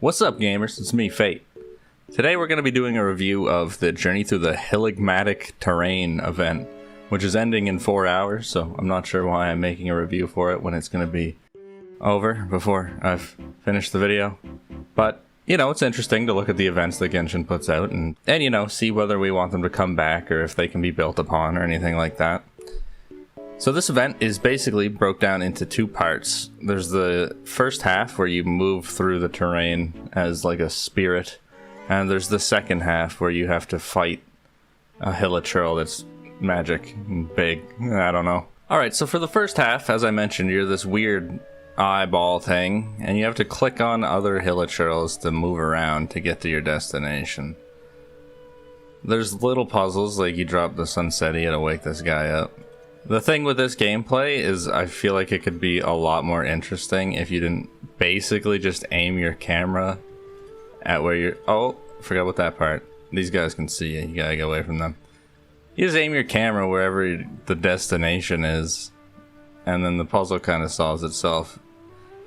What's up, gamers? It's me, Fate. Today we're going to be doing a review of the Journey Through the Hilinigmatic Terrain event, which is ending in 4 hours, so I'm not sure why I'm making a review for it when it's going to be over before I've finished the video. But, you know, it's interesting to look at the events that Genshin puts out and you know, see whether we want them to come back or if they can be built upon or anything like that. So this event is basically broke down into two parts. There's the first half where you move through the terrain as like a spirit, and there's the second half where you have to fight a hilichurl that's magic and big. I don't know. Alright, so for the first half, as I mentioned, you're this weird eyeball thing, and you have to click on other hilichurls to move around to get to your destination. There's little puzzles, like you drop the sunsettia to wake this guy up. The thing with this gameplay is I feel like it could be a lot more interesting if you didn't basically just aim your camera at where you're... Oh, forgot about that part. These guys can see you. You gotta get away from them. You just aim your camera wherever the destination is, and then the puzzle kind of solves itself.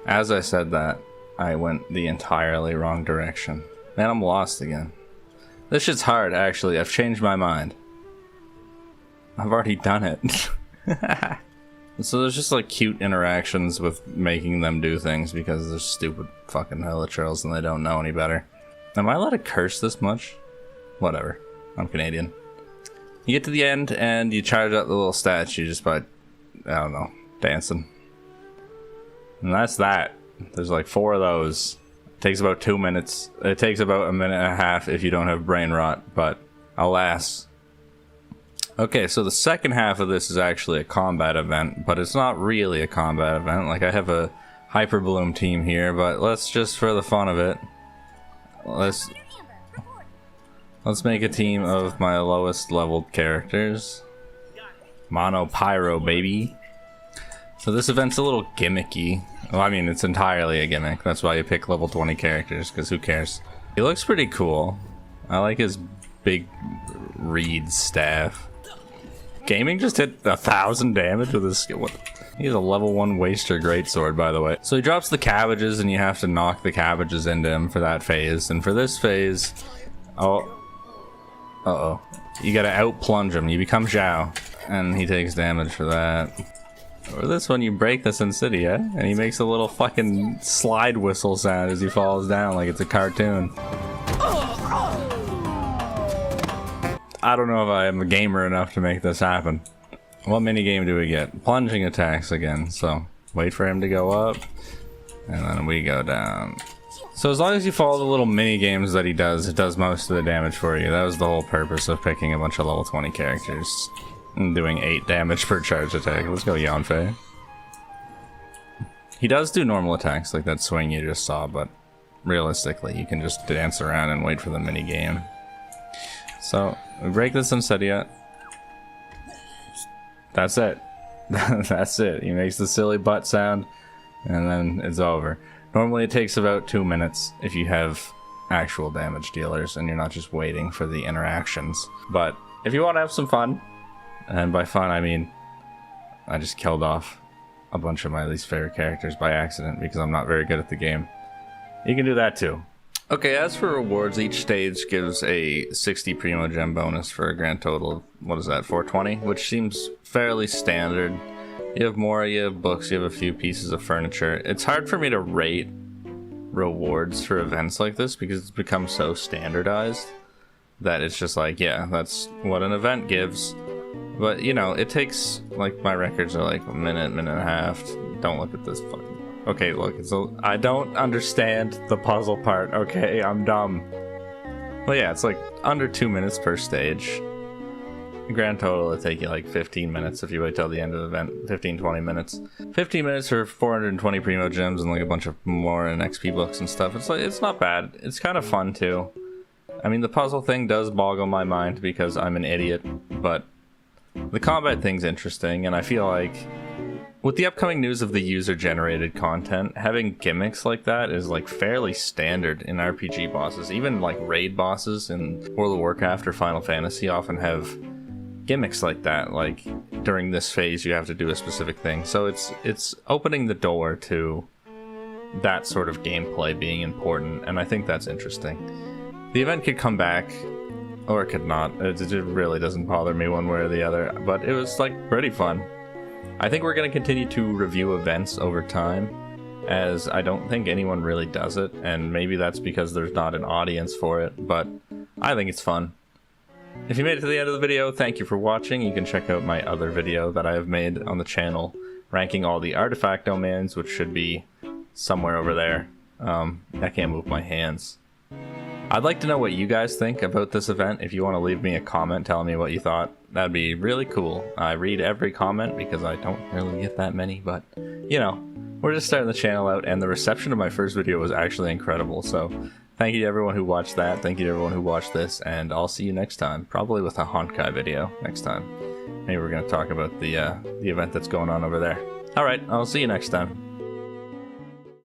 As I said that, I went the entirely wrong direction. Man, I'm lost again. This shit's hard, actually. I've changed my mind. I've already done it. So there's just like cute interactions with making them do things because they're stupid fucking hilichurls and they don't know any better. Am I allowed to curse this much? Whatever. I'm Canadian. You get to the end and you charge up the little statue just by, I don't know, dancing. And that's that. There's like 4 of those. It takes about 2 minutes. It takes about 1.5 minutes if you don't have brain rot, but alas. Okay, so the second half of this is actually a combat event, but it's not really a combat event. Like, I have a Hyper Bloom team here, but let's just, for the fun of it, let's make a team of my lowest leveled characters. Mono Pyro, baby. So this event's a little gimmicky. Well, I mean, it's entirely a gimmick. That's why you pick level 20 characters, because who cares? He looks pretty cool. I like his big reed staff. Gaming just hit 1,000 damage with his skill. He's a level 1 waster greatsword, by the way. So he drops the cabbages, and you have to knock the cabbages into him for that phase. And for this phase, oh, you gotta out plunge him. You become Zhao, and he takes damage for that. For this one, you break the Sunsettia, and he makes a little fucking slide whistle sound as he falls down, like it's a cartoon. I don't know if I am a gamer enough to make this happen. What minigame do we get? Plunging attacks again, so wait for him to go up, and then we go down. So as long as you follow the little minigames that he does, it does most of the damage for you. That was the whole purpose of picking a bunch of level 20 characters and doing 8 damage per charge attack. Let's go Yanfei. He does do normal attacks like that swing you just saw, but realistically you can just dance around and wait for the minigame. So, we break the Sunsettia. That's it. That's it. He makes the silly butt sound, and then it's over. Normally it takes about 2 minutes if you have actual damage dealers, and you're not just waiting for the interactions. But, if you want to have some fun, and by fun I mean, I just killed off a bunch of my least favorite characters by accident because I'm not very good at the game. You can do that too. Okay, as for rewards, each stage gives a 60 Primo Gem bonus for a grand total of, what is that, 420? Which seems fairly standard. You have more, you have books, you have a few pieces of furniture. It's hard for me to rate rewards for events like this because it's become so standardized that it's just like, yeah, that's what an event gives. But, you know, it takes, like, my records are like a minute, minute and a half. Don't look at this fucking... Okay, look, I don't understand the puzzle part, okay? I'm dumb. Well, yeah, it's like under 2 minutes per stage. Grand total, it'll take you like 15 minutes if you wait till the end of the event. 15-20 minutes. 15 minutes for 420 Primo Gems and like a bunch of more and XP books and stuff. It's like, it's not bad. It's kind of fun, too. I mean, the puzzle thing does boggle my mind because I'm an idiot, but the combat thing's interesting, and I feel like with the upcoming news of the user-generated content, having gimmicks like that is like fairly standard in RPG bosses. Even like raid bosses in World of Warcraft or Final Fantasy often have gimmicks like that. Like during this phase you have to do a specific thing. So it's opening the door to that sort of gameplay being important, and I think that's interesting. The event could come back, or it could not. It really doesn't bother me one way or the other, but it was like pretty fun. I think we're going to continue to review events over time, as I don't think anyone really does it, and maybe that's because there's not an audience for it, but I think it's fun. If you made it to the end of the video, thank you for watching. You can check out my other video that I have made on the channel, ranking all the artifact domains, which should be somewhere over there. I can't move my hands. I'd like to know what you guys think about this event. If you want to leave me a comment telling me what you thought, that'd be really cool. I read every comment because I don't really get that many, but you know, we're just starting the channel out, and the reception of my first video was actually incredible, so thank you to everyone who watched that, thank you to everyone who watched this, and I'll see you next time, probably with a Honkai video next time. Maybe we're going to talk about the event that's going on over there. Alright, I'll see you next time.